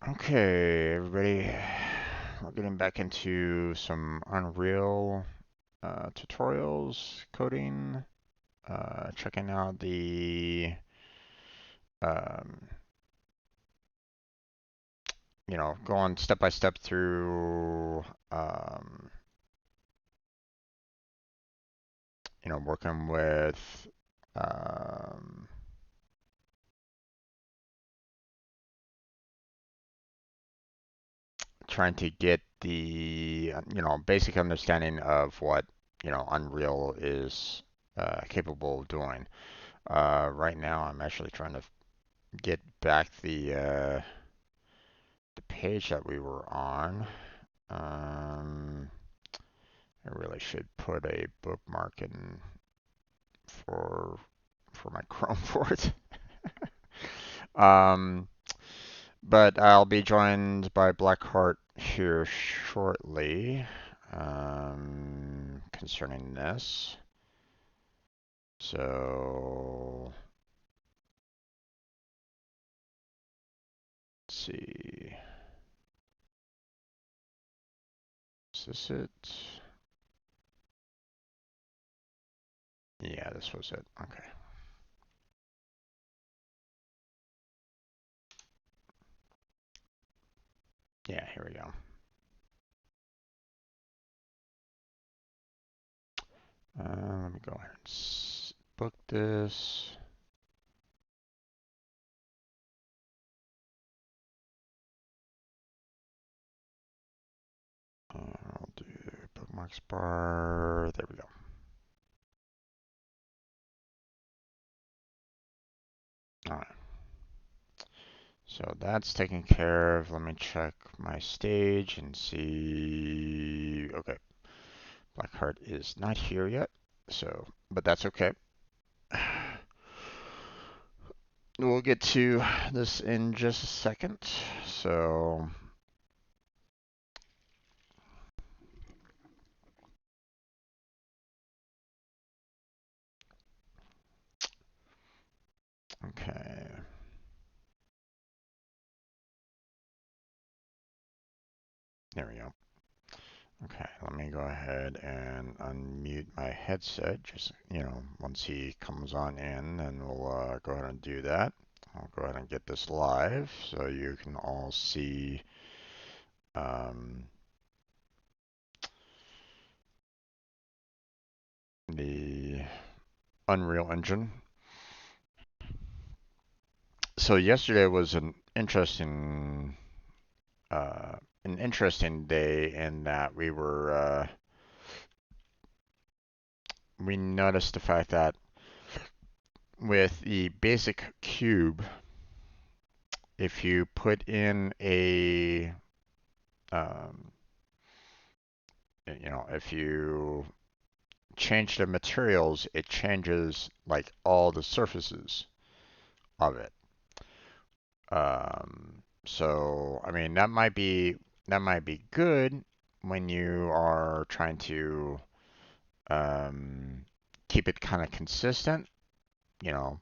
Okay, everybody, we're getting back into some Unreal tutorials, coding, checking out the, um, going step by step through, working with, um, trying to get the, basic understanding of what, Unreal is capable of doing. Right now, I'm actually trying to get back the page that we were on. Um, I really should put a bookmark in for my Chrome for it. um, but I'll be joined by Blackheart here shortly concerning this. So let's see. Is this it? Yeah, this was it. Okay. Yeah, here we go. Let me go ahead and book this. I'll do bookmarks bar. There we go. All right. So that's taken care of. Let me check my stage and see. Okay. Blackheart is not here yet. So, but that's okay. We'll get to this in just a second. So, okay. There we go. Okay, let me go ahead and unmute my headset. Just, once he comes on in, then we'll go ahead and do that. I'll go ahead and get this live so you can all see um, the Unreal Engine. So yesterday was uh, an interesting day in that we noticed the fact that with the basic cube, if you put in um, if you change the materials, it changes like all the surfaces of it. So I mean that might be good when you are trying to um, keep it kind of consistent, you know,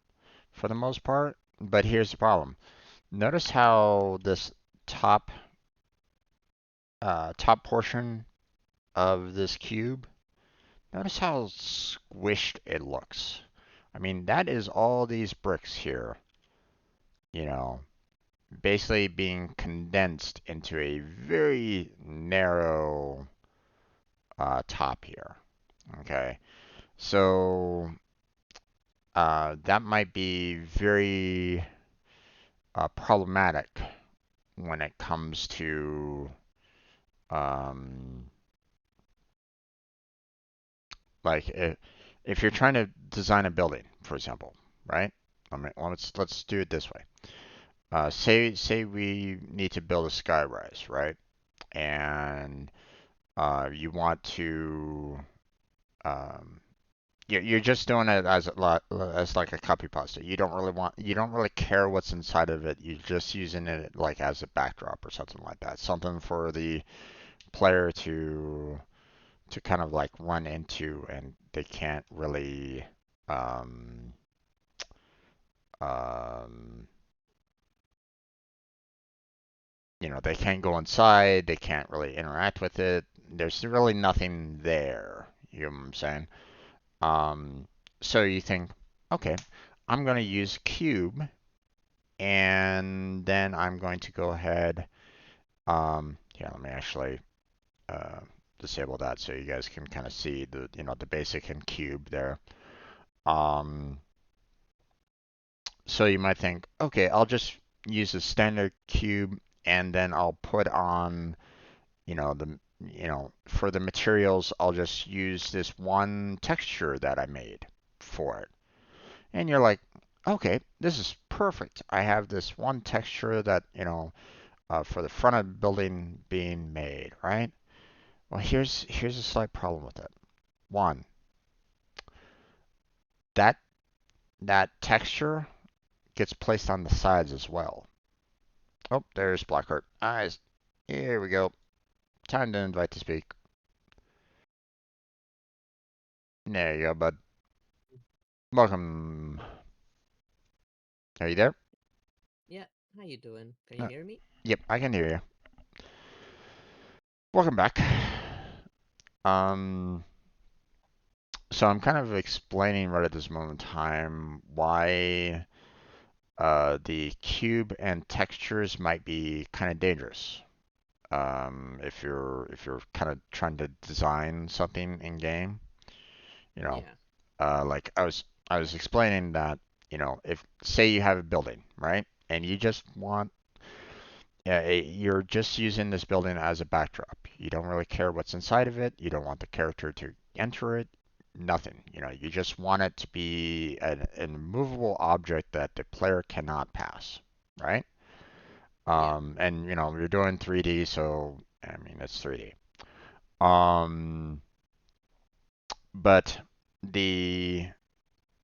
for the most part. But here's the problem. Notice how this top top portion of this cube, notice how squished it looks. I mean, that is all these bricks here, you know, basically being condensed into a very narrow top here. Okay, so that might be very problematic when it comes to um, like if you're trying to design a building, for example, right? Let's do it this way. Say we need to build a skyrise, right? And you want to um, you're just doing it as like a copy pasta. You don't really care what's inside of it. You're just using it like as a backdrop or something like that. Something for the player to kind of like run into, and they can't really um, um, they can't go inside, they can't really interact with it. There's really nothing there. You know what I'm saying? Um, so you think, okay, I'm going to use cube, and then I'm going to go ahead. Yeah, let me actually uh, disable that so you guys can kind of see the basic in cube there. Um, so you might think, okay, I'll just use a standard cube, and then I'll put on, for the materials, I'll just use this one texture that I made for it. And you're like, okay, this is perfect. I have this one texture that, for the front of the building being made, right? Well, here's a slight problem with it. One, that that texture gets placed on the sides as well. Oh, there's Blackheart. Eyes. Here we go. Time to invite to speak. There you go, bud. Welcome. Are you there? Yeah, how you doing? Can you hear me? Yep, I can hear you. Welcome back. Um, so I'm kind of explaining right at this moment in time why the cube and textures might be kind of dangerous. If you're kind of trying to design something in game, you know, Yeah. like I was explaining that, if say you have a building, right, and you just want, yeah, you're just using this building as a backdrop. You don't really care what's inside of it. You don't want the character to enter it. Nothing. You just want it to be an immovable object that the player cannot pass, right? Yeah. And you're doing 3D, so I mean it's 3D. Um, but the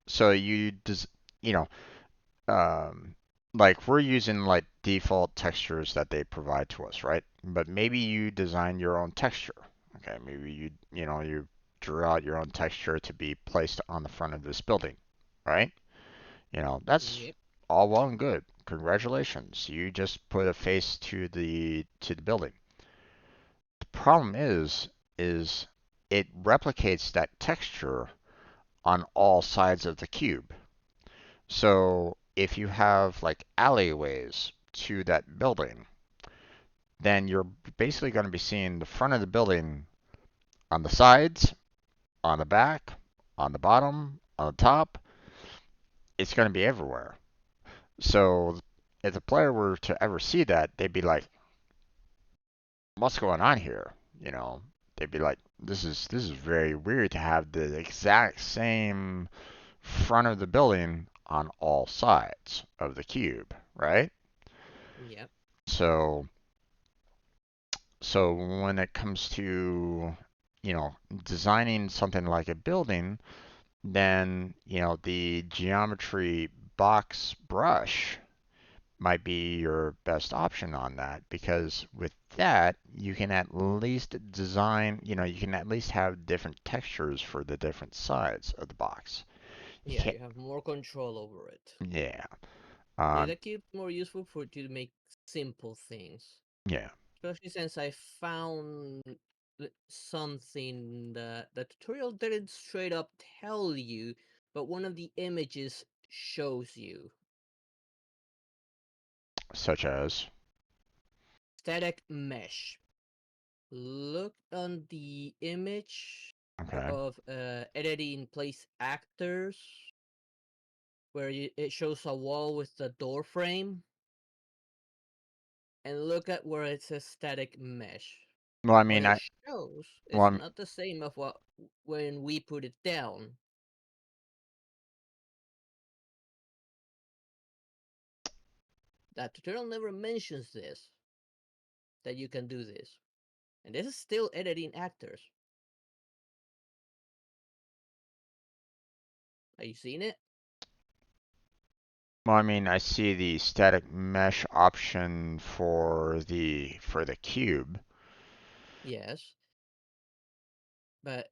so you just you know like we're using like default textures that they provide to us, right? But maybe you design your own texture. Okay, maybe you drew out your own texture to be placed on the front of this building, right? That's Yep. all well and good. Congratulations. You just put a face to the building. The problem is it replicates that texture on all sides of the cube. So if you have like alleyways to that building, then you're basically going to be seeing the front of the building on the sides, on the back, on the bottom, on the top. It's going to be everywhere. So if the player were to ever see that, they'd be like, "What's going on here?" You know, they'd be like, "This is very weird to have the exact same front of the building on all sides of the cube, right?" Yep. So So when it comes to, designing something like a building, then, the geometry box brush might be your best option on that because with that, you can at least design, you can at least have different textures for the different sides of the box. You Yeah, can't, you have more control over it. yeah, Yeah, um, that keeps more useful for you to make simple things. yeah. Especially since I found something that the tutorial didn't straight up tell you, but one of the images shows you. Such as, Static mesh. Look on the image okay. of editing place actors where it shows a wall with the door frame, and look at where it says static mesh. Well, I What mean, it shows well, is not the same of what when we put it down. That tutorial never mentions this, that you can do this. And this is still editing actors. Are you seeing it? I see the static mesh option for the cube. Yes. But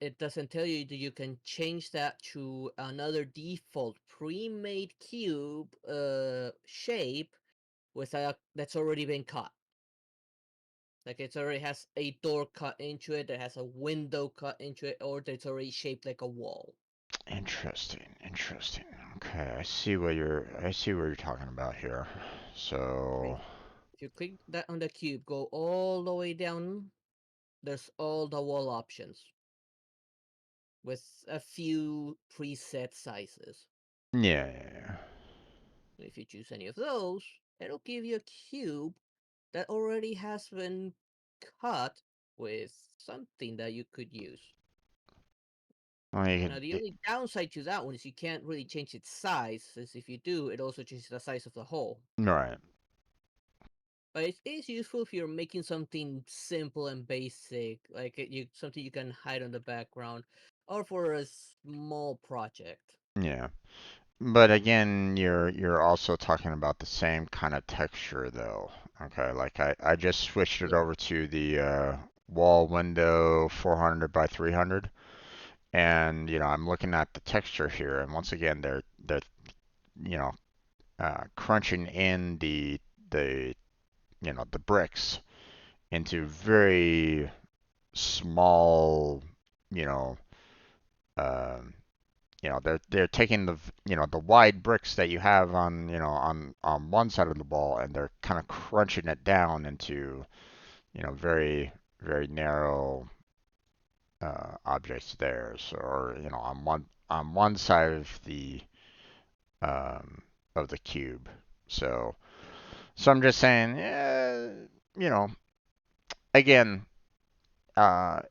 it doesn't tell you that you can change that to another default pre-made cube shape with a that's already been cut. Like it already has a door cut into it, that has a window cut into it, or it's already shaped like a wall. Interesting, interesting. Okay, I see what you're talking about here. Like So, if you click that on the cube, go all the way down, there's all the wall options with a few preset sizes. yeah, yeah, yeah. If you choose any of those, it'll give you a cube that already has been cut with something that you could use. Well, you Now, the could, only downside to that one is you can't really change its size, since if you do, it also changes the size of the hole. right. But it is useful if you're making something simple and basic, like something you can hide on the background, or for a small project. Yeah. But again, you're also talking about the same kind of texture though. Okay, like I just switched it Yeah, over to the wall window 400 by 300, and I'm looking at the texture here, and once again they're you know crunching in the the bricks into very small, you know um, they're taking the wide bricks that you have on one side of the ball, and they're kind of crunching it down into very very narrow objects there. So, or on one side um, of the cube. So I'm just saying, yeah, you know, again,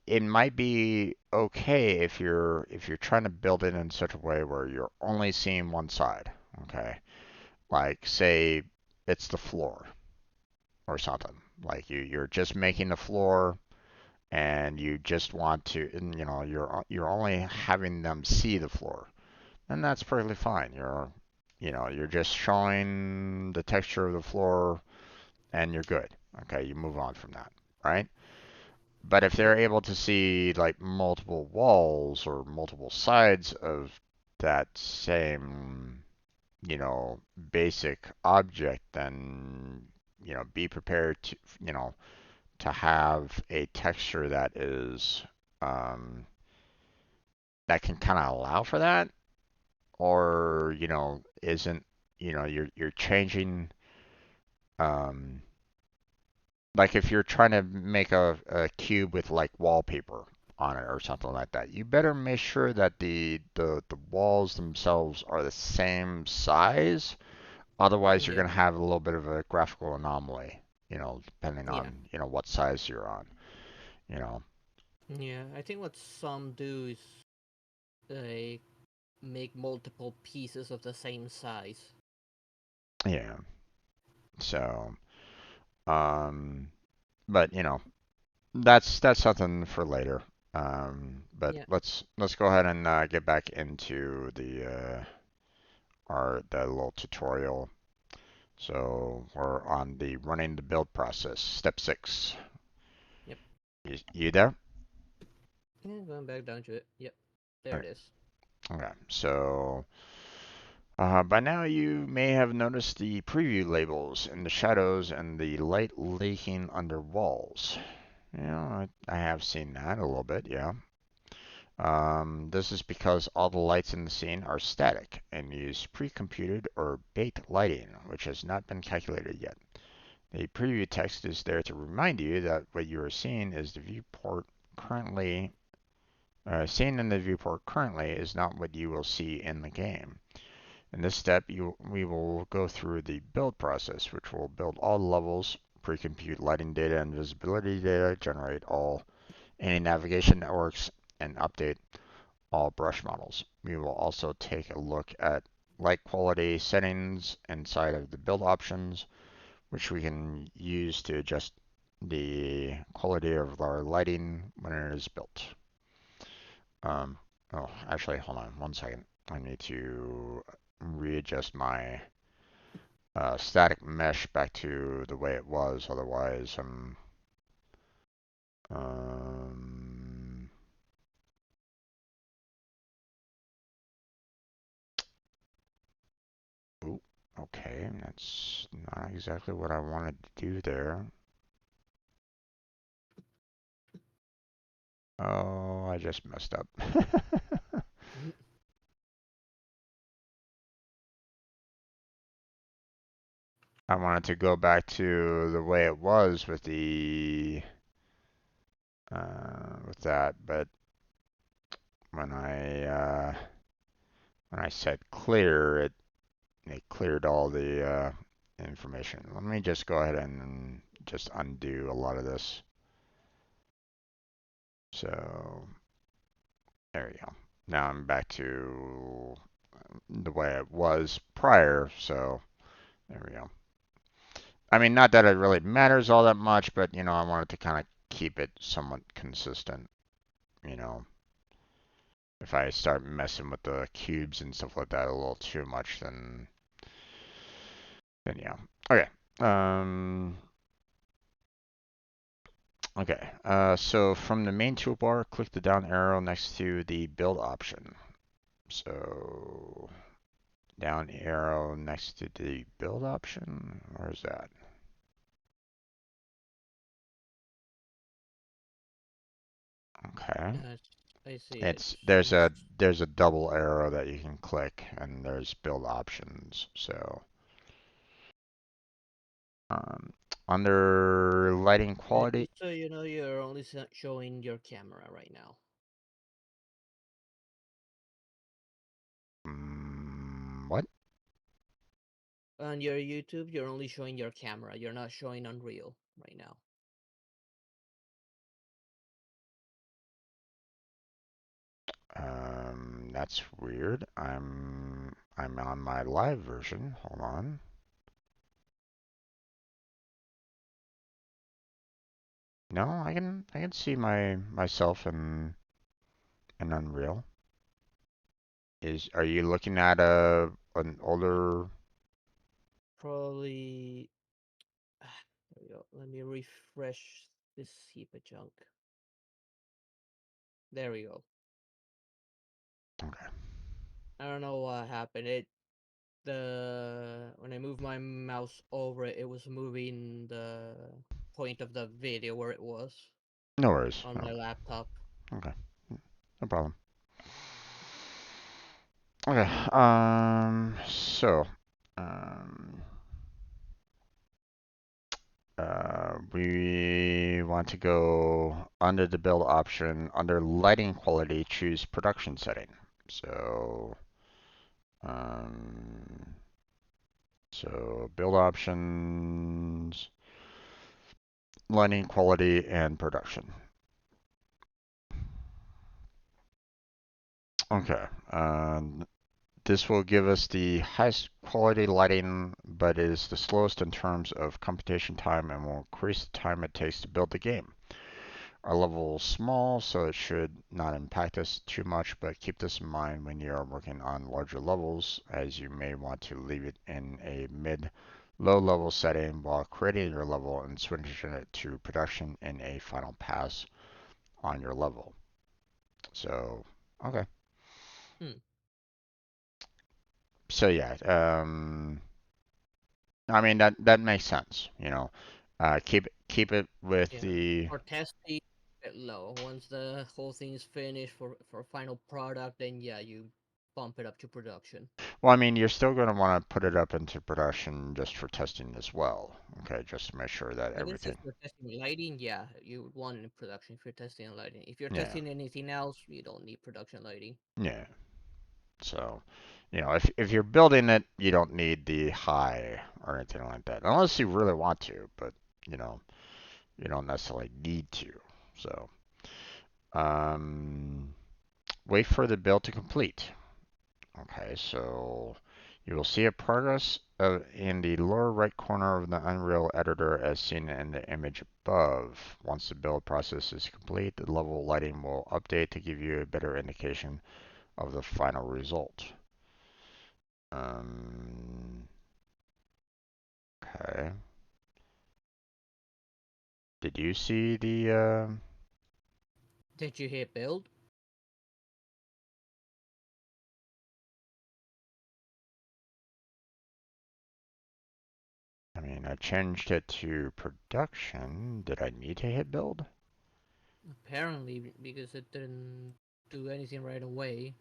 it might be okay if you're trying to build it in such a way where you're only seeing one side. Okay, like say it's the floor or something. Like you're just making the floor and you just want to, and, you're only having them see the floor, and that's perfectly fine. You're just showing the texture of the floor and you're good. Okay, you move on from that, right? But if they're yep, able to see like multiple walls or multiple sides of that same, basic object, then, be prepared to have a texture um, that can kind of allow for that, or, isn't, you're changing, um, like if you're trying to make a cube with like wallpaper on it or something like that, you better make sure that the walls themselves are the same size. Otherwise, you're yep, going to have a little bit of a graphical anomaly, depending yeah, on, what size you're on, you know. yeah. I think what some do is like make multiple pieces of the same size. Yeah. So, um, but that's something for later. But Yeah, let's go ahead and get back into the little tutorial. So we're on the running the build process, step 6. yep. You there? And going back down to it. Yep, All there it right. is. Okay. So by now you may have noticed the preview labels in the shadows and the light leaking under walls. I have seen that a little bit, yeah. This is because all the lights in the scene are static and use pre-computed or baked lighting, which has not been calculated yet. The preview text is there to remind you that what you are seeing is the viewport currently seen in the viewport currently is not what you will see in the game. In this step, we will go through the build process, which will build all levels, pre-compute lighting data and visibility data, generate any navigation networks, and update all brush models. We will also take a look at light quality settings inside of the build options, which we can use to adjust the quality of our lighting when it is built. Um, oh, actually, hold on 1 second. I need to readjust my static mesh back to the way it was. Otherwise, um, ooh, okay, that's not exactly what I wanted to do there. Oh, I just messed up. Mhm. I wanted to go back to the way it was with that, but when I said clear, it cleared all the information. Let me just go ahead and just undo a lot of this. So there you go. Now I'm back to the way it was prior. So there we go. I mean, not that it really matters all that much, but I wanted to kind of keep it somewhat consistent. You know, if I start messing with the cubes and stuff like that a little too much, then yeah. Okay. Um. Okay. So from the main toolbar, click the down arrow next to the build option. So down arrow next to the build option. Where's that? Okay. Uh, I see it. It's Some there's a double arrow that you can click, and there's build options. So um, under lighting quality, just so you know, you're only showing your camera right now. what? On your YouTube, you're only showing your camera. You're not showing Unreal right now. That's weird. I'm on my live version. Hold on. No, I can see myself in Unreal. Are you looking at an older? Probably. There we go. Let me refresh this heap of junk. There we go. Okay. I don't know what happened. When I moved my mouse over it, it was moving the point of the video where it was No worries. on No. my laptop. Okay. No problem. Okay. So, um, we want to go under the build option, under lighting quality, choose production setting. So, um, build options, lighting quality, and production. Okay. This will give us the highest quality lighting, but is the slowest in terms of computation time and will increase the time it takes to build the game. Our level is small, so it should not impact us too much, but keep this in mind when you are working on larger levels, as you may want to leave it in a mid-low level setting while creating your level and switching it to production in a final pass on your level. So, okay. Hmm. So yeah, I mean that makes sense. Keep it with Yeah. the. For testing, low. Once the whole thing is finished for final product, then yeah, you bump it up to production. Well, I mean, you're still going to want to put it up into production just for testing as well. Okay, just to make sure that I guess if everything. you're testing lighting, yeah, you would want it in production if you're testing lighting. If you're Yeah, testing anything else, you don't need production lighting. yeah. So, if you're building it, you don't need the high or anything like that, unless you really want to. But you know, you don't necessarily need to. So, um, wait for the build to complete. Okay, so you will see a progress in the lower right corner of the Unreal editor as seen in the image above. Once the build process is complete, the level lighting will update to give you a better indication of the final result. Um, okay. Did you see the Did you hit build? I mean, I changed it to production. Did I need to hit build? Apparently, because it didn't do anything right away.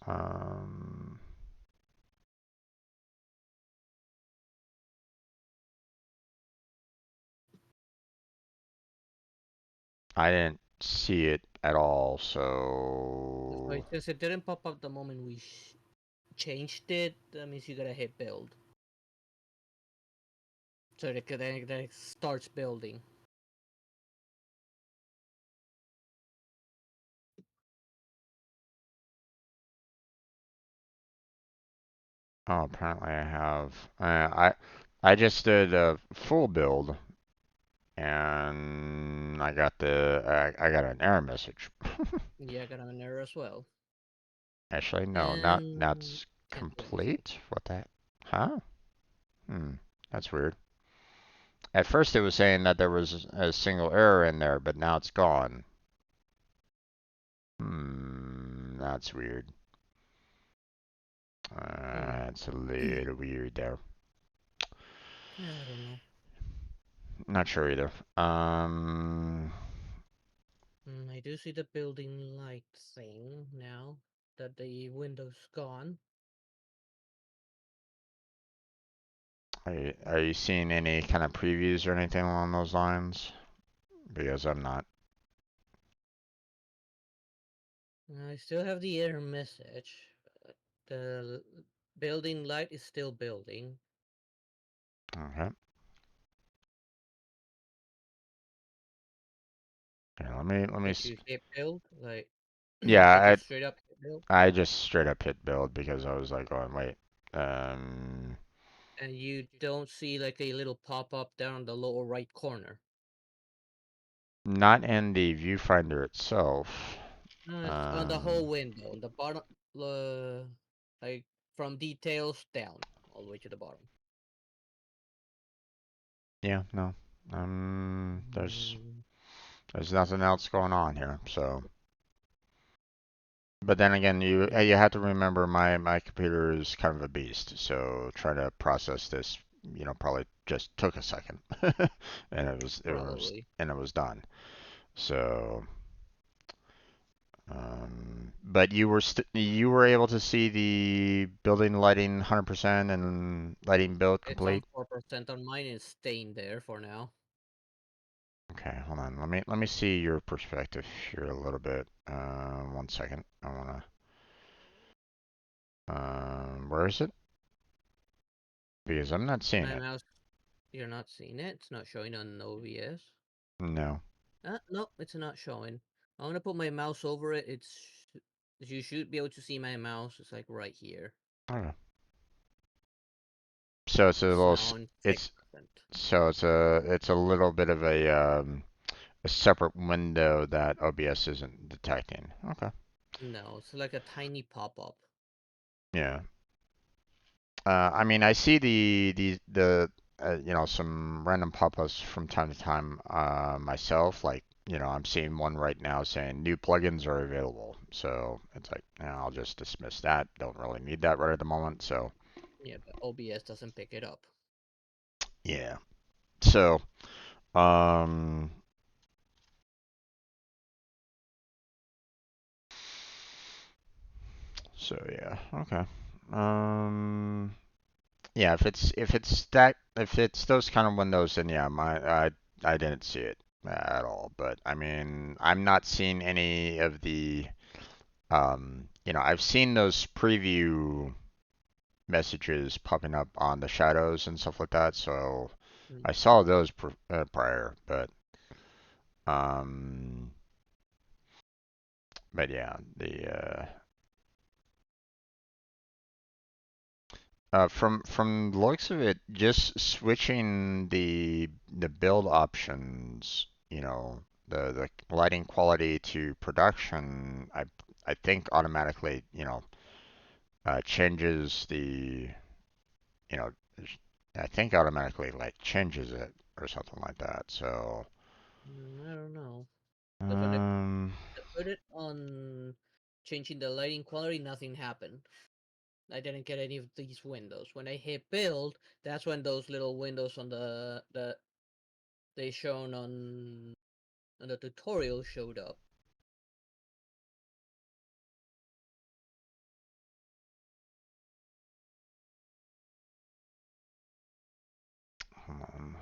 Um, I didn't see it at all, So so since it didn't pop up the moment we changed it, that means you gotta hit build. So then it starts building. oh, apparently I have. I just did a full build, and I got an error message. Yeah, I got an error as well. Actually, no, not And that's can't do anything. complete. What the? Huh? Hmm. That's weird. At first, it was saying that there was a single error in there, but now it's gone. That's weird. Hmm. It's a little weird there. Yeah, I don't know. Not sure either. I do see the building light thing now that the window's gone. Are you seeing any kind of previews or anything along those lines? Because I'm not. I still have the error message. The building light is still building. Okay. Here, let me. Did you hit build? Like, did you Yeah, straight up hit build? I just straight up hit build because I was like, going, wait. Um, And you don't see like a little pop up down in the lower right corner. Not in the viewfinder itself. No, it's on the Um, whole window, on the bottom, like from details down, all the way to the bottom. yeah, no. There's Mm, there's nothing else going on here. So, but then again, mm, you have to remember my computer is kind of a beast. So trying to process this, probably just took a second, and probably. it was done. So, but you were able to see the building lighting 100% and lighting build It's on complete. 4% on mine and staying there for now. Okay, hold on. Let me see your perspective here a little bit. 1 second. I wanna. Where is it? Because I'm not seeing My it. mouse, you're not seeing it. It's not showing on OBS. No. No, it's not showing. I'm gonna put my mouse over it. You should be able to see my mouse. It's like right here. Okay. So it's a It's little. now on It's 6%. so it's a little bit of a separate window that OBS isn't detecting. Okay. No, it's like a tiny pop-up. Yeah. I mean, I see the some random pop-ups from time to time myself. Like, I'm seeing one right now saying new plugins are available. So it's like, I'll just dismiss that. Don't really need that right at the moment. So Yeah, but OBS doesn't pick it up. yeah. So um, so yeah. Okay. Um, yeah. If it's those kind of windows, then yeah, I didn't see it at all. But I mean, I'm not seeing any of the I've seen those preview messages popping up on the shadows and stuff like that, so Mm. I saw those prior, um, but yeah, from the looks of it, just switching the build options, the lighting quality to production, I think automatically, changes you know, I think automatically like changes it or something like that. So, I don't know. Because when um, I put it on changing the lighting quality, nothing happened. I didn't get any of these windows. When I hit build, that's when those little windows on the they shown on the tutorial showed up. Hold on.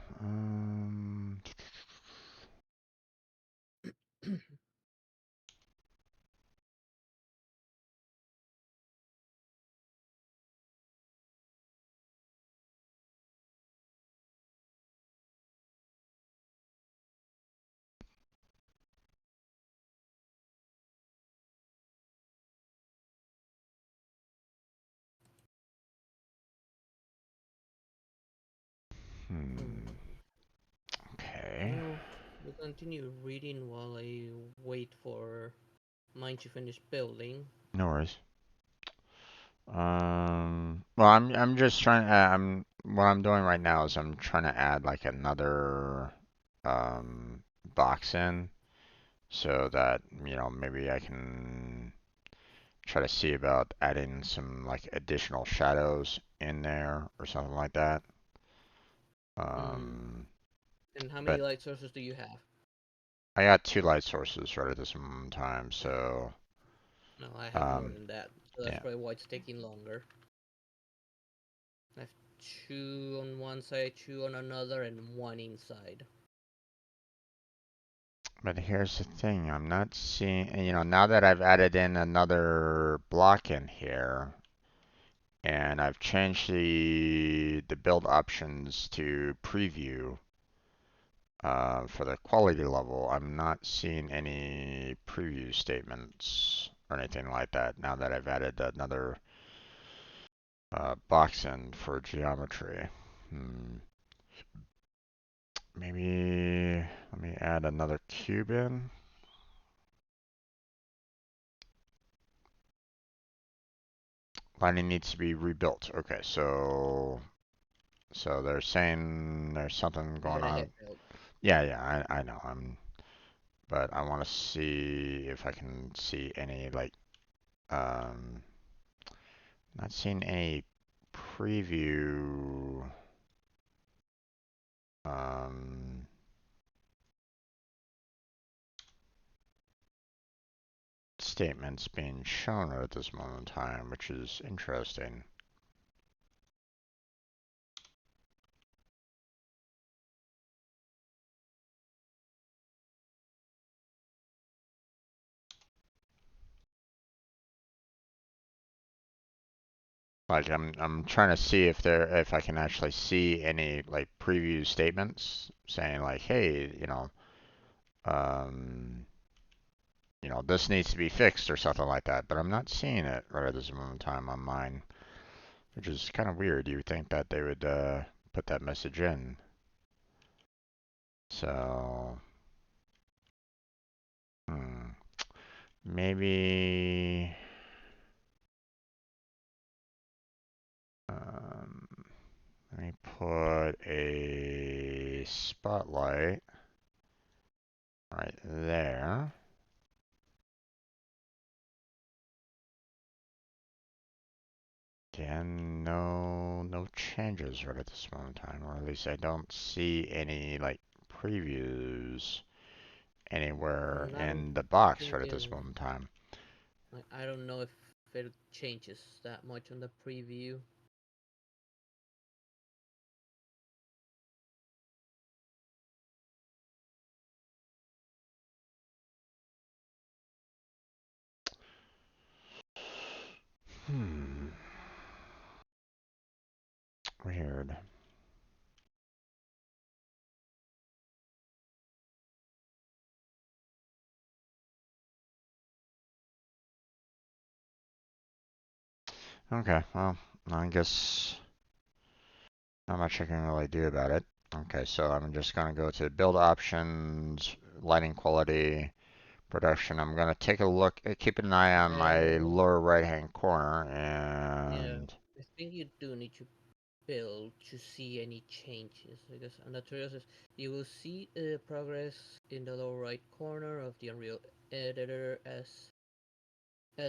Hmm. Okay. Well, we'll continue reading while I wait for mine to finish building. No worries. Well, I'm just trying. What I'm doing right now is I'm trying to add like another um box in so that maybe I can try to see about adding some like additional shadows in there or something like that. Hmm. Um, And how many but light sources do you have? I got two light sources right at this moment in time, so No, I have more um, than that, so that's yeah. probably why it's taking longer. I have two on one side, two on another, and one inside. But here's the thing, I'm not seeing, now that I've added in another block in here, and I've changed the build options to preview for the quality level, I'm not seeing any preview statements or anything like that now that I've added another box in for geometry. Maybe let me add another cube in. Lining needs to be rebuilt. Okay, so they're saying there's something You going gotta on. hit build. Yeah, yeah, I know. But I want to see if I can see any like, um, not seeing any preview, um, statements being shown at this moment in time, which is interesting. Like I'm trying to see if I can actually see any like preview statements saying like, hey, um, this needs to be fixed or something like that, but I'm not seeing it right at this moment in time on mine, which is kind of weird. You would think that they would put that message in. So, hmm, maybe, um, let me put a spotlight right there. Again, no changes right at this moment in time, or at least I don't see any like previews anywhere I'm in the box right at this thinking, moment in time. like, I don't know if it changes that much on the preview. Hmm, weird. Okay, well, I guess not much I can really do about it. Okay, so I'm just gonna go to build options, lighting quality, production. I'm gonna take a look, keep an eye on my Uh, lower right hand corner, yeah, and I think you do need to build to see any changes because on the tutorial you will see progress in the lower right corner of the Unreal editor as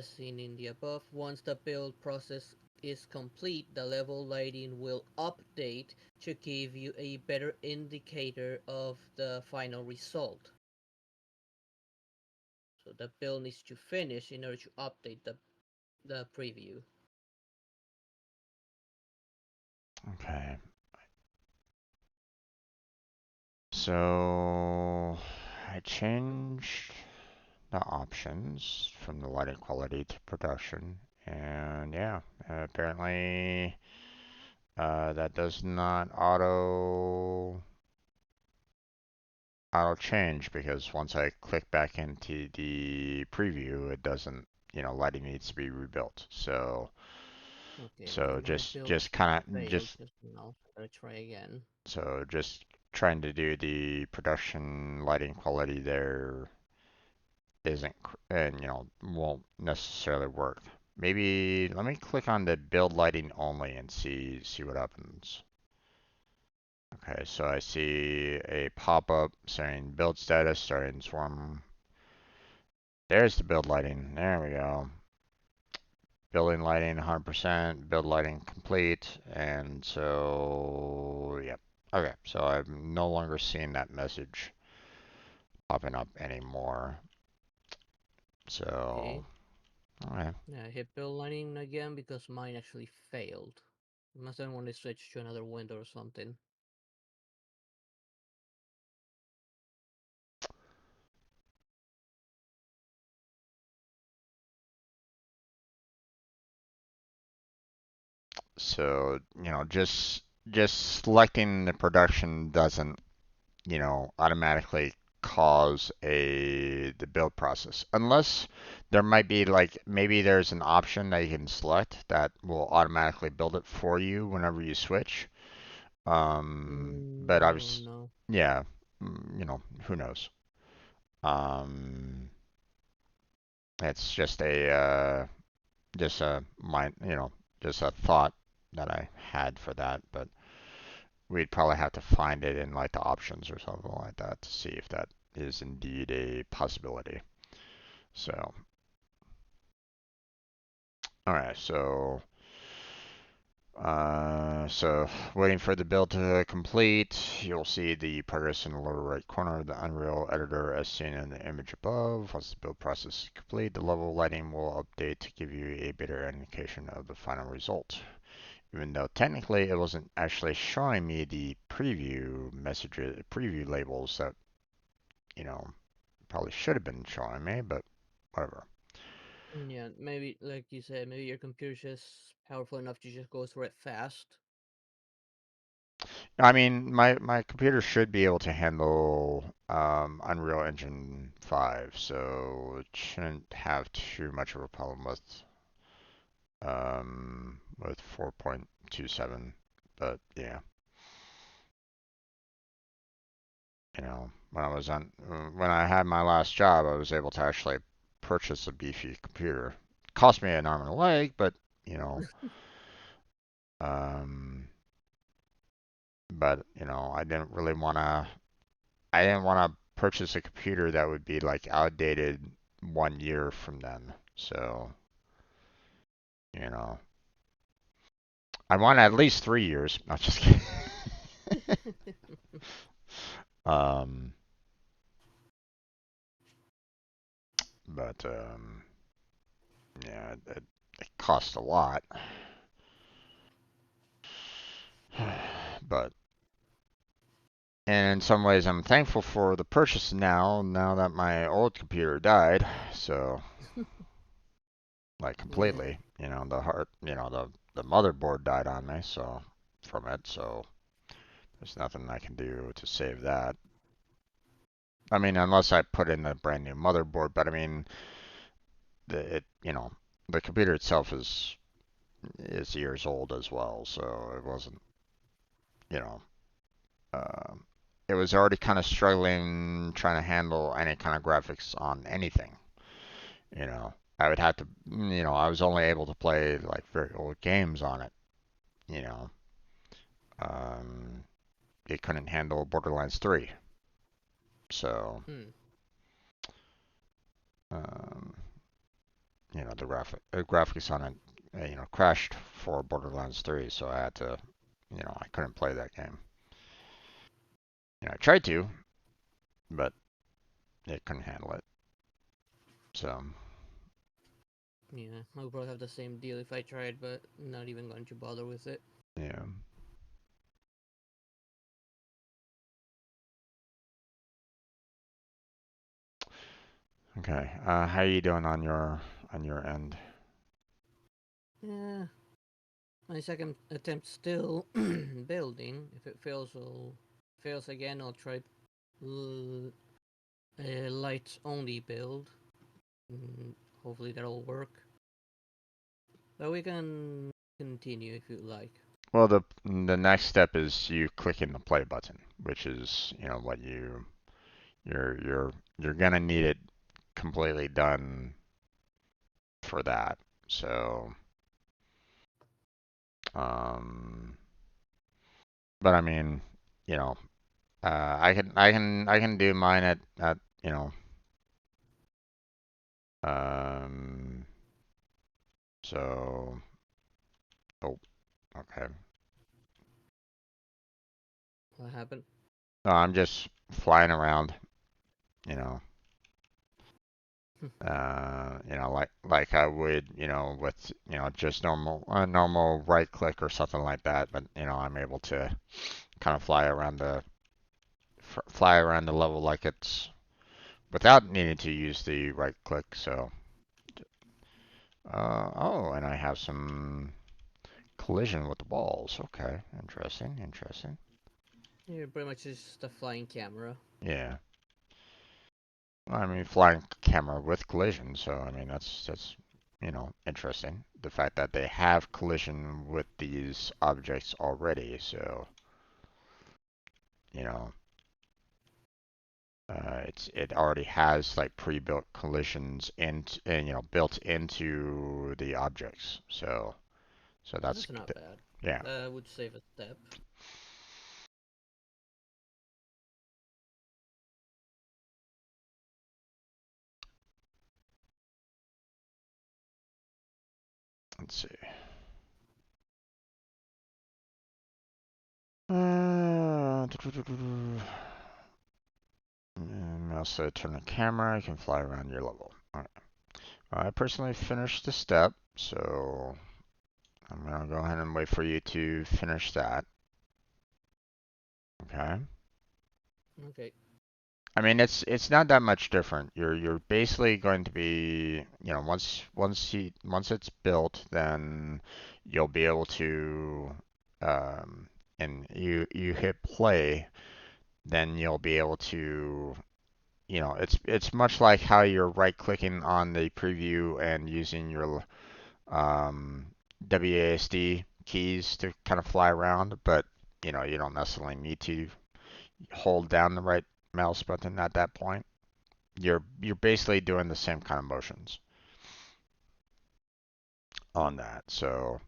seen in the above. Once the build process is complete, the level lighting will update to give you a better indicator of the final result. So the build needs to finish in order to update the preview. Okay. So I changed the options from the lighting quality to production, and yeah, apparently that does not auto change because once I click back into the preview, it doesn't, lighting needs to be rebuilt. Okay, So my just build just kind of failed just just now. Gotta try again. so just trying to do the production lighting quality there isn't and won't necessarily work. Maybe let me click on the build lighting only and see what happens. Okay, so I see a pop-up saying build status starting swarm. There's the build lighting. There we go. Building lighting 100%, build lighting complete, and so yep. Okay, so I'm no longer seeing that message popping up anymore. So, Okay. okay. Yeah, I hit build lighting again because mine actually failed. Must have want to switch to another window or something. So, just selecting the production doesn't, automatically cause the build process. Unless there might be like maybe there's an option that you can select that will automatically build it for you whenever you switch. But I I don't was, know. yeah, who knows? Um, it's just a mind, just a thought that I had for that, but we'd probably have to find it in like the options or something like that to see if that is indeed a possibility. So, all right, so waiting for the build to complete. You'll see the progress in the lower right corner of the Unreal editor as seen in the image above. Once the build process is complete, the level lighting will update to give you a better indication of the final result. Even though technically it wasn't actually showing me the preview messages, preview labels that, you know, probably should have been showing me, but whatever. Yeah, maybe like you said, maybe your computer's just powerful enough to just go through it fast. I mean, my computer should be able to handle Unreal Engine 5, so it shouldn't have too much of a problem with 4.27. But yeah, when I had my last job, I was able to actually purchase a beefy computer. It cost me an arm and a leg, but you know, um, I didn't want to purchase a computer that would be like outdated 1 year from then. So, you know, I want at least 3 years. Not just kidding. um, but yeah, it costs a lot. But and in some ways, I'm thankful for the purchase now that my old computer died. So, like Yeah. completely, the motherboard died on me. So, from it, so there's nothing I can do to save that. I mean, unless I put in a brand new motherboard, but I mean, the computer itself is years old as well, so it wasn't, you know, uh, it was already kind of struggling trying to handle any kind of graphics on anything. I would have to, I was only able to play like very old games on it. You know, um, it couldn't handle Borderlands 3, so Hmm. um, the graphics on it crashed for Borderlands 3, so I had to, I couldn't play that game. I tried to, but it couldn't handle it. So, Yeah, I would probably have the same deal if I tried, but not even going to bother with it. yeah. Okay. How are you doing on your end? Yeah, my second attempt still building. If it fails, fails again. I'll try a light only build. Mm, hopefully that'll work. But we can continue if you like. Well, the next step is you clicking the play button, which is, what you're gonna need it completely done for that. So, um, but I mean, you know, I can do mine at um, so, oh, okay. What happened? No, I'm just flying around, you know, like I would, with, just normal right click or something like that. But I'm able to kind of fly around the level like it's without needing to use the right click. So, oh, and I have some collision with the balls. Okay, interesting, interesting. Yeah, pretty much just a flying camera. Yeah. Well, I mean, flying camera with collision, so I mean that's interesting. The fact that they have collision with these objects already, so you know, it already has like pre-built collisions and built into the objects. So that's That's not bad. yeah. That would save a step. Let's see. Uh, and also turn the camera. You can fly around your level. All right. I personally finished the step, so I'm gonna go ahead and wait for you to finish that. Okay. Okay. I mean, it's not that much different. You're basically going to be, once it's built, then you'll be able to, and you hit play, then you'll be able to, it's much like how you're right clicking on the preview and using your um, WASD keys to kind of fly around, but you don't necessarily need to hold down the right mouse button at that point. You're basically doing the same kind of motions on that, so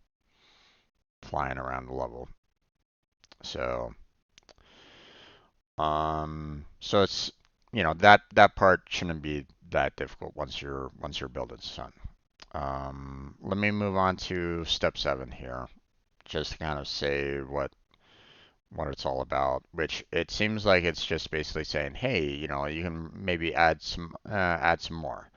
flying around the level. So so it's that part shouldn't be that difficult once you're building Sun. Let me move on to step 7 here, just to kind of say what it's all about, which it seems like it's just basically saying, hey, you can maybe add some more.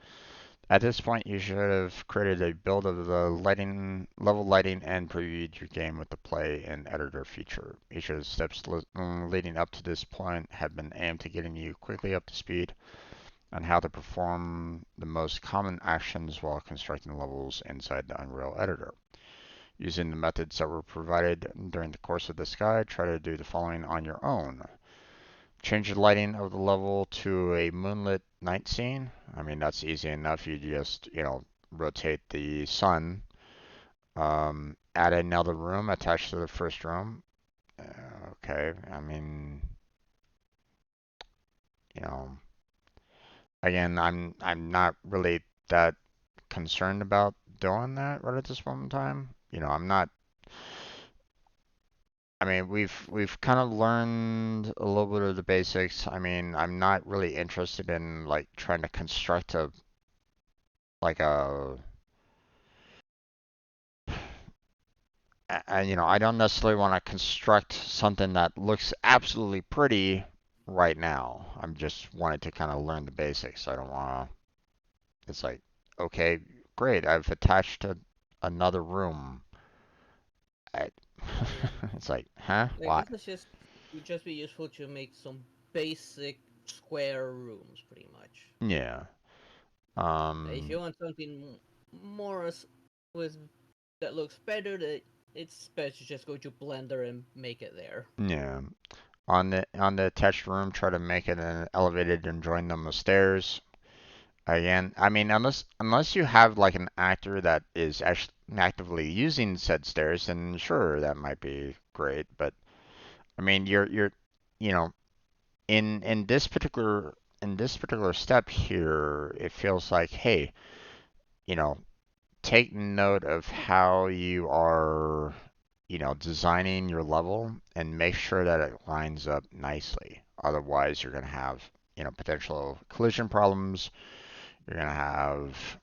At this point, you should have created a build of the level lighting, and previewed your game with the play and editor feature. Each of the steps leading up to this point have been aimed to getting you quickly up to speed on how to perform the most common actions while constructing levels inside the Unreal Editor. Using the methods that were provided during the course of this guide, try to do the following on your own. Change the lighting of the level to a moonlit night scene. I mean, that's easy enough. You just, rotate the sun. Add another room attached to the first room. Okay, I mean, you know, again, I'm not really that concerned about doing that right at this moment in time. I'm not. I mean, we've kind of learned a little bit of the basics. I mean, I'm not really interested in like trying to construct a like I don't necessarily want to construct something that looks absolutely pretty right now. I'm just wanting to kind of learn the basics. I don't want to. It's like, okay, great. I've attached another room. I, Yeah. it's like, huh? I What? guess it's just would just be useful to make some basic square rooms, pretty much. Yeah. If you Um. want something more with that looks better, that it's best to just go to Blender and make it there. Yeah. On the attached room, try to make it an elevated and join them with stairs. Again, I mean, unless you have like an actor that is actually actively using said stairs, then sure, that might be great. But I mean, you're you know, in this particular step here, it feels like, hey, you know, take note of how you are, designing your level and make sure that it lines up nicely. Otherwise, you're gonna have, potential collision problems. You're gonna have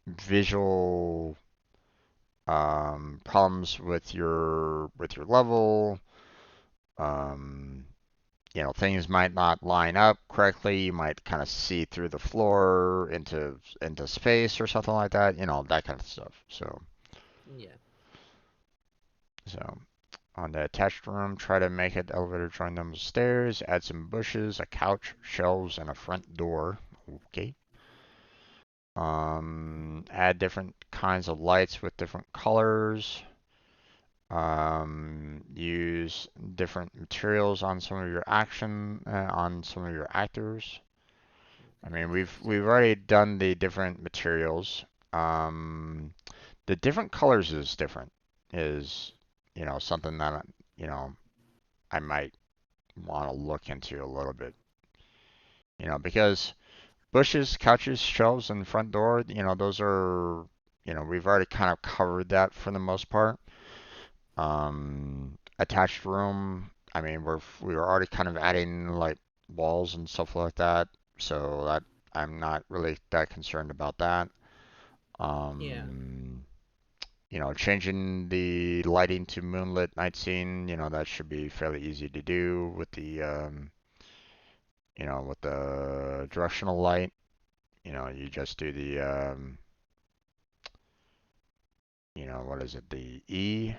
visual problems with your level. Um, things might not line up correctly. You might kind of see through the floor into space or something like that. That kind of stuff. Yeah. So on the attached room, try to make it elevator join them stairs. Add some bushes, a couch, shelves, and a front door. Okay. Add different kinds of lights with different colors. Use different materials on some of your on some of your actors. I Okay. mean, we've already done the different materials. The different colors is different. Is something that I might want to look into a little bit. Because bushes, couches, shelves, and front door. Those are we've already kind of covered that for the most part. Attached room. I mean, we were already kind of adding like walls and stuff like that, so that I'm not really that concerned about that. Yeah. Um, changing the lighting to moonlit night scene. That should be fairly easy to do with the directional light. You just do the what is it, the E?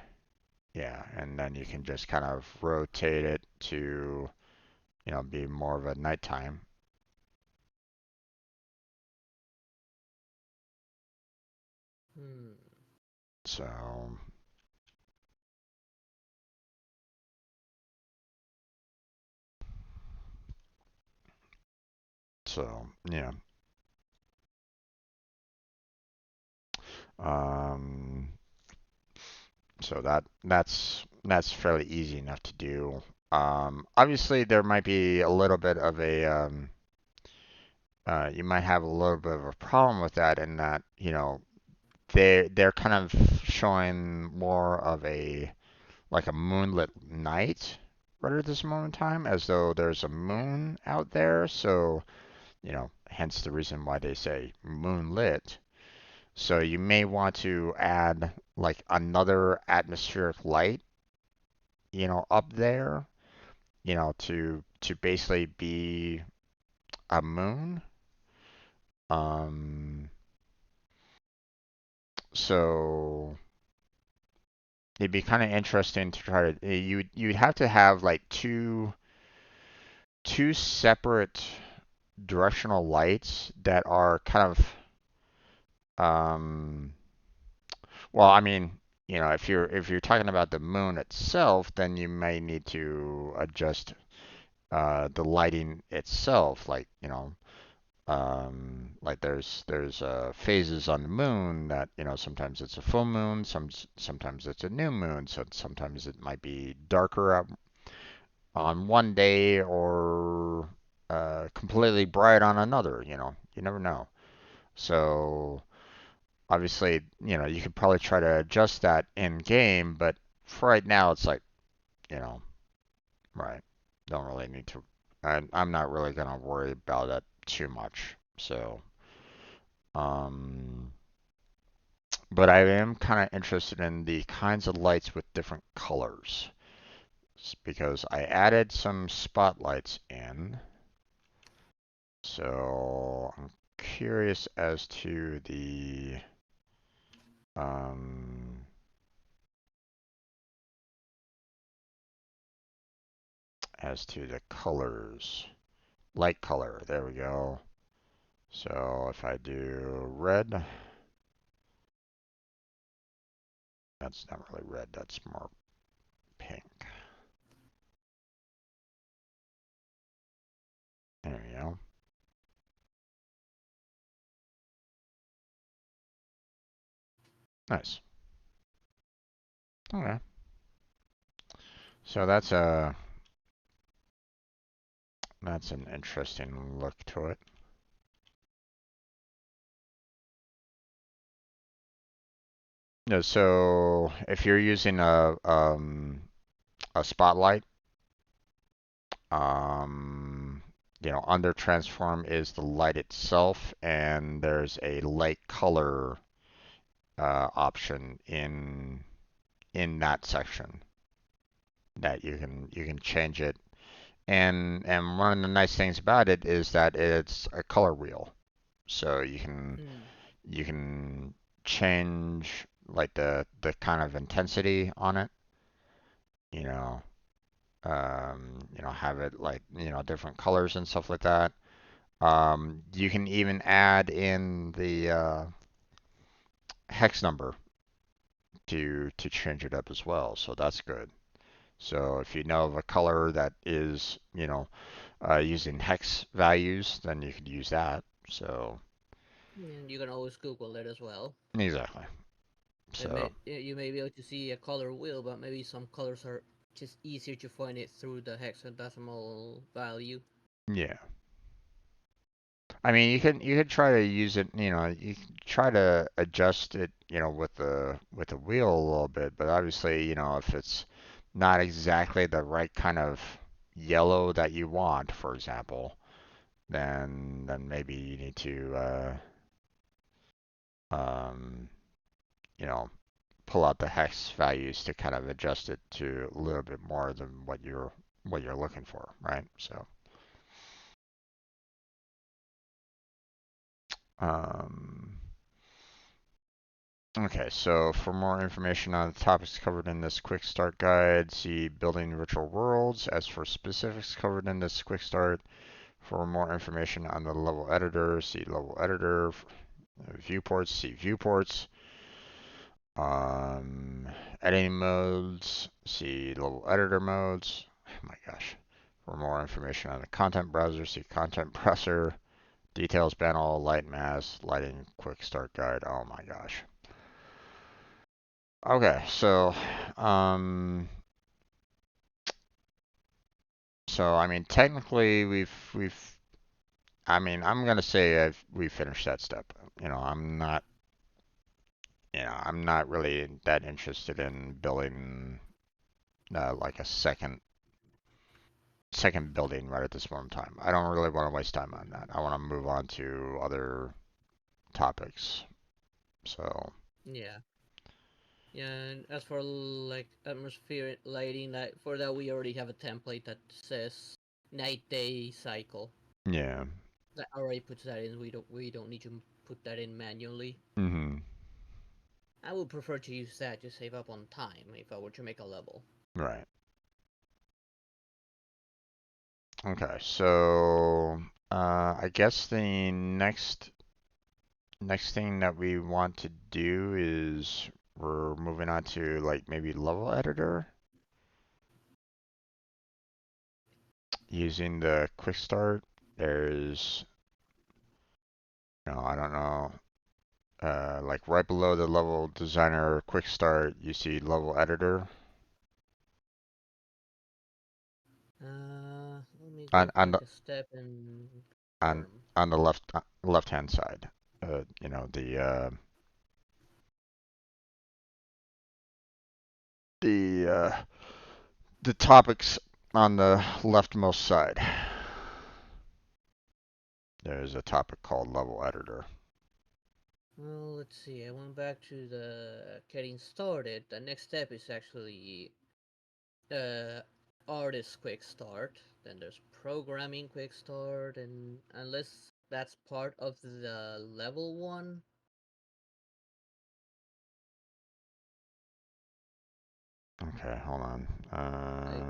Yeah, and then you can just kind of rotate it to be more of a nighttime. Hmm. So, yeah. Um, so that's fairly easy enough to do. Obviously, there might be a little bit of you might have a little bit of a problem with that in that, they're kind of showing more of a like a moonlit night right at this moment in time, as though there's a Yeah. moon out there. So, hence the reason why they say moonlit. So you may want to add like another atmospheric light, up there, to basically be a moon. Um, so it'd be kind of interesting to try to you'd have to have like two separate directional lights that are kind of well, I mean, if you're talking about the moon itself, then you may need to adjust the lighting itself, like like there's phases on the moon that sometimes it's a full moon, sometimes it's a new moon, so sometimes it might be darker on one day or completely bright on another. You never know. So obviously, you could probably try to adjust that in game, but for right now, it's like, you know, right. Don't really need to. I'm not really gonna worry about it too much. So, um, but I am kind of interested in the kinds of lights with different colors because I added some spotlights in. So I'm curious um, as to the colors. Light color, there we go. So if I do red, that's not really red, that's more pink. There we go. Nice. Okay. So that's an interesting look to it. No, so if you're using a spotlight, um, under transform is the light itself, and there's a light color option in that section that you can change it. And one of the nice things about it is that it's a color wheel, so Mm. you can change like the kind of intensity on it. You know, have it like different colors and stuff like that. You can even add in the hex number to change it up as well, so that's good. So if you know of a color that is, using hex values, then you could use that. So And you can always Google it as well. exactly. So You may be able to see a color wheel, but maybe some colors are just easier to find it through the hexadecimal value. yeah, I mean you can try to use it. You can try to adjust it. With the wheel a little bit, but obviously if it's not exactly the right kind of yellow that you want, for example, then maybe you need to um, you know pull out the hex values to kind of adjust it to a little bit more than what you're looking for, right? So, um, okay, so for more information on the topics covered in this quick start guide, see building virtual worlds. As for specifics covered in this quick start, for more information on the level editor, see level editor. Viewports, see viewports. Um, Editing modes, see level editor modes. Oh my gosh. For more information on the content browser, see content browser, details panel, light mask, lighting quick start guide. Oh my gosh. Okay, um, so I mean, technically I mean, I'm gonna say we finished that step. I'm not really that interested in building like a second building right at this moment in time. I don't really want to waste time on that. I want to move on to other topics. So, Yeah. Yeah, and as for like atmospheric lighting, like for that we already have a template that says night day cycle. yeah. That already puts that in. We don't need to put that in manually. Mhm. I would prefer to use that to save up on time if I were to make a level. Right. Okay. So, I guess the next thing that we want to do is we're moving on to like maybe level editor using the quick start. There's, I don't know, like right below the level designer quick start, you see level editor Let me on go on the back a step and on confirm. on the left hand side. The topics on the leftmost side. There's a topic called level editor. Well, let's see. I went back to the getting started. The next step is actually uh, artist quick start. Then there's programming quick start, and unless that's part of the level one, Okay, hold on. like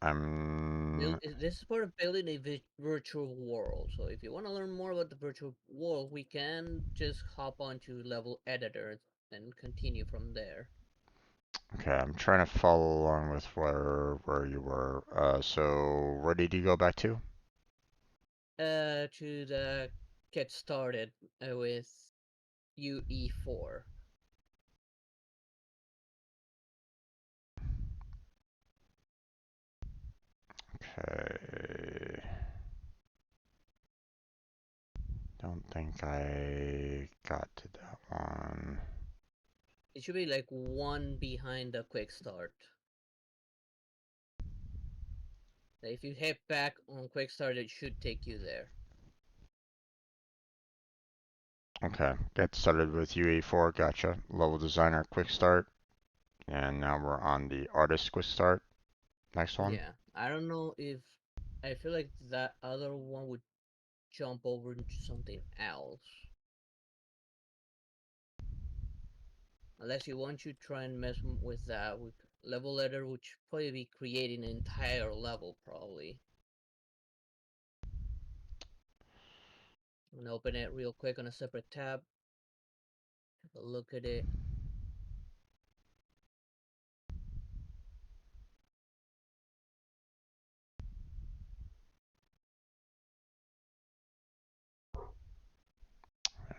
I'm this is part of building a virtual world. So if you want to learn more about the virtual world, we can just hop onto level editor and continue from there. okay. I'm trying to follow along with where you were. So where did you go back to? To the get started with UE4. Okay. Don't think I got to that one. It should be like one behind the quick start. If you hit back on quick start, it should take you there. Okay, get started with UE4. Gotcha. Level designer, quick start, and now we're on the artist quick start. Next one. Yeah, I don't know if I feel like that other one would jump over into something else. Unless you want to try and mess with that with level editor, which probably be creating an entire level probably. I'm gonna open it real quick on a separate tab. Have a look at it.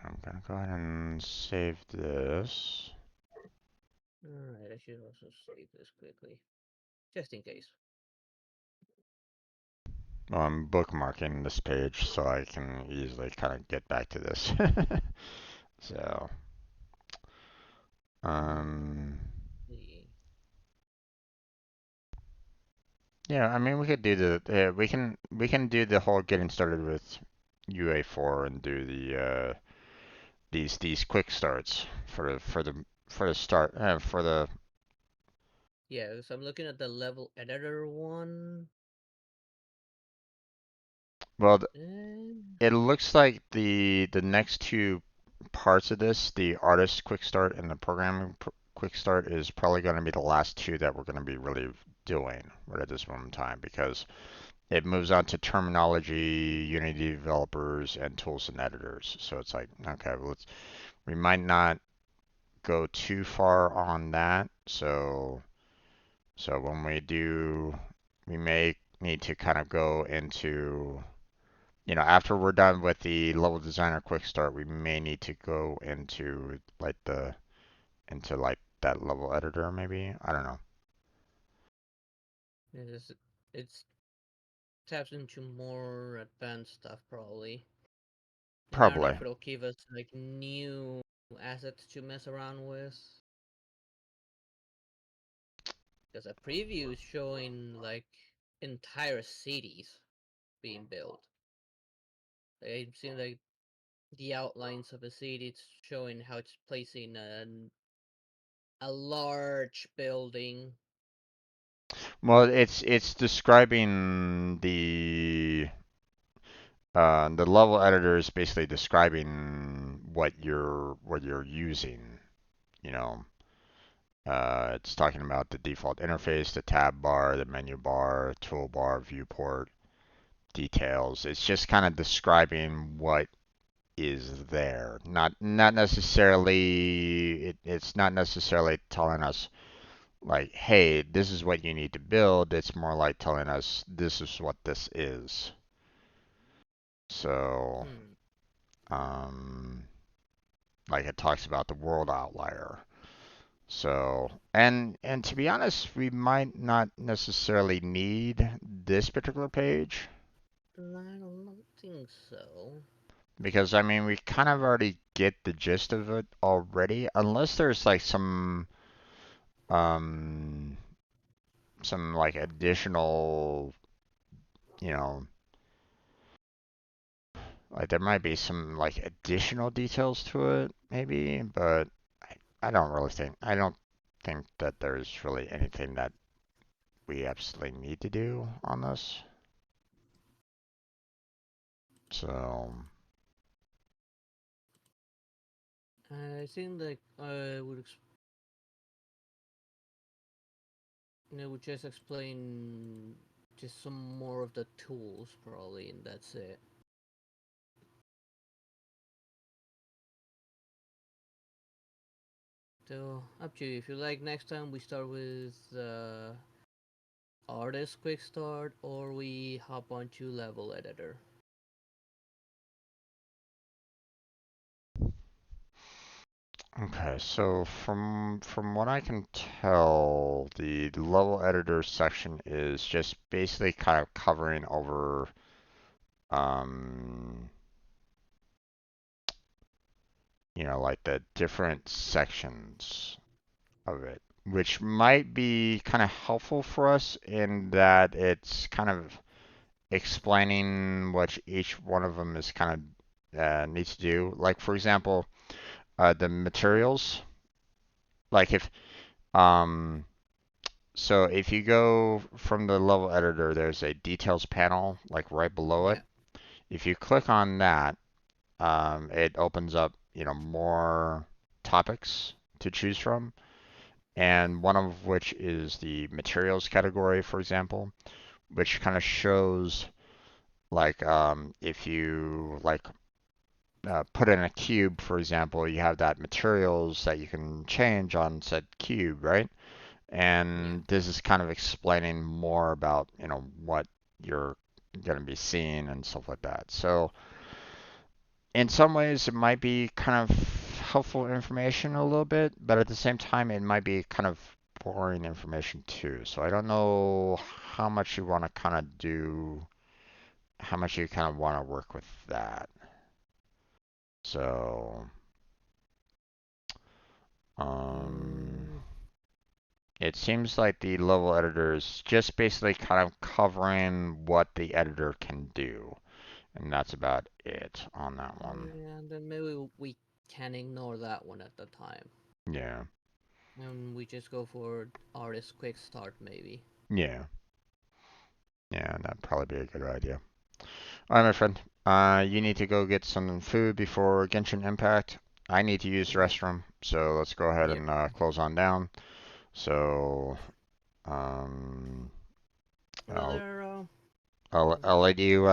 I'm gonna go ahead and save this. Alright, I should also save this quickly. Just in case. Well, I'm bookmarking this page so I can easily kind of get back to this. So, um, See. yeah, I mean we could do the we can do the whole getting started with UA4 and do the these quick starts for the start for the Yeah, so I'm looking at the level editor one. well And it looks like the next two parts of this, the artist quick start and the programming quick start, is probably going to be the last two that we're going to be really doing right at this moment in time because it moves on to terminology, Unity developers, and tools and editors. So it's like, okay, well, we might not go too far on that. So when we do, we may need to kind of go into, after we're done with the level designer quick start, we may need to go into like that level editor maybe. I don't know. it's taps into more advanced stuff probably. And I don't know Probably. if it'll give us like new assets to mess around with. Because a preview is showing like entire cities being built. Like, I've seen like the outlines of a city. It's showing how it's placing a large building. Well, it's describing the level editor is basically describing what you're using. You know, it's talking about the default interface, the tab bar, the menu bar, toolbar, viewport, details. It's just kind of describing what is there. Not necessarily it's not necessarily telling us like, hey, this is what you need to build. It's more like telling us this is what this is. So, Hmm. um, like it talks about the world outlier. So, and to be honest, we might not necessarily need this particular page I don't think so. because I mean we kind of already get the gist of it already, unless there's like um some like additional, you know, Like there might be some like additional details to it, maybe, but I don't really think I don't think that there's really anything that we absolutely need to do on this. So I think like I would would just explain just some more of the tools probably, and that's it. So up to you. If you like, next time we start with artist quick start, or we hop onto level editor. okay, so from what I can tell, the level editor section is just basically kind of covering over um like the different sections of it, which might be kind of helpful for us in that it's kind of explaining what each one of them is kind of needs to do. Like for example, the materials. Like if um, so if you go from the level editor, there's a details panel like right below it. Yeah, If you click on that, it opens up more topics to choose from, and one of which is the materials category, for example, which kind of shows like if you like put in a cube, for example, you have that materials that you can change on said cube, right? yeah. And this is kind of explaining more about what you're going to be seeing and stuff like that. So in some ways, it might be kind of helpful information a little bit, but at the same time, it might be kind of boring information too. So I don't know how much you want to kind of do, how much you kind of want to work with that. So, um, Mm, it seems like the level editor is just basically kind of covering what the editor can do, and that's about it on that one. yeah, then maybe we can ignore that one at the time, Yeah, and we just go for artist quick start maybe. yeah, yeah, that'd probably be a good idea. All right, my friend. You need to go get some food before Genshin Impact. I need to use the Yep, restroom, so let's go ahead yep. and close on down. So, um, Well, I'll, there. I'll let you,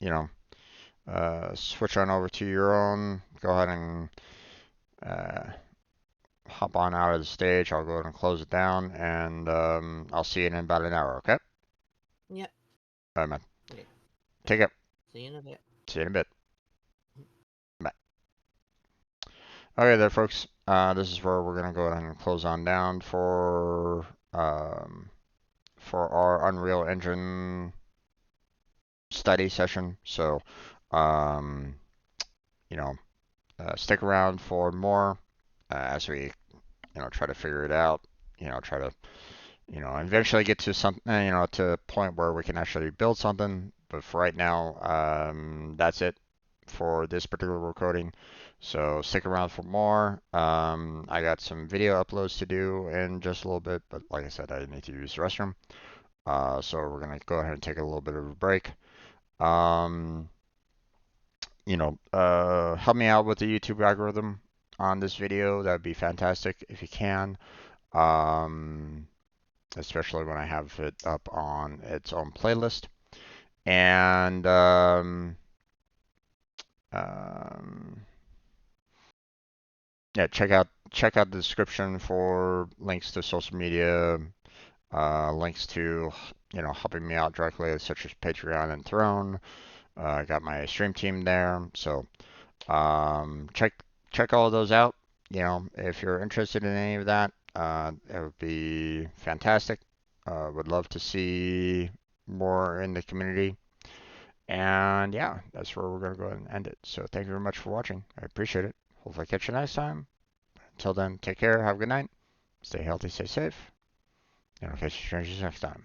you know, switch on over to your own. Go ahead and uh, hop on out of the stage. I'll go ahead and close it down, and I'll see you in about an hour, okay? Yep. All right, man. Okay. Yep. Take it. See you in a bit. See you in a bit. Bye. Okay, there, folks. This is where we're gonna go ahead and close on down um, for our Unreal Engine study session. So, um, you know, stick around for more as we, try to figure it out. Try to, eventually get to some, to a point where we can actually build something. But for right now, that's it for this particular recording. So stick around for more. I got some video uploads to do in just a little bit, but like I said, I need to use the restroom. So we're gonna go ahead and take a little bit of a break. Um, help me out with the YouTube algorithm on this video. That would be fantastic if you can. Um, Especially when I have it up on its own playlist. And um, yeah, check out the description for links to social media, links to helping me out directly, such as Patreon and Throne. I got my stream team there, so check all of those out. If you're interested in any of that, it would be fantastic. Would love to see more in the community. And yeah, that's where we're going to go ahead and end it. So thank you very much for watching. I appreciate it. Hopefully I catch you next time. Until then, take care. Have a good night. Stay healthy, stay safe. And I'll catch you strangers next time.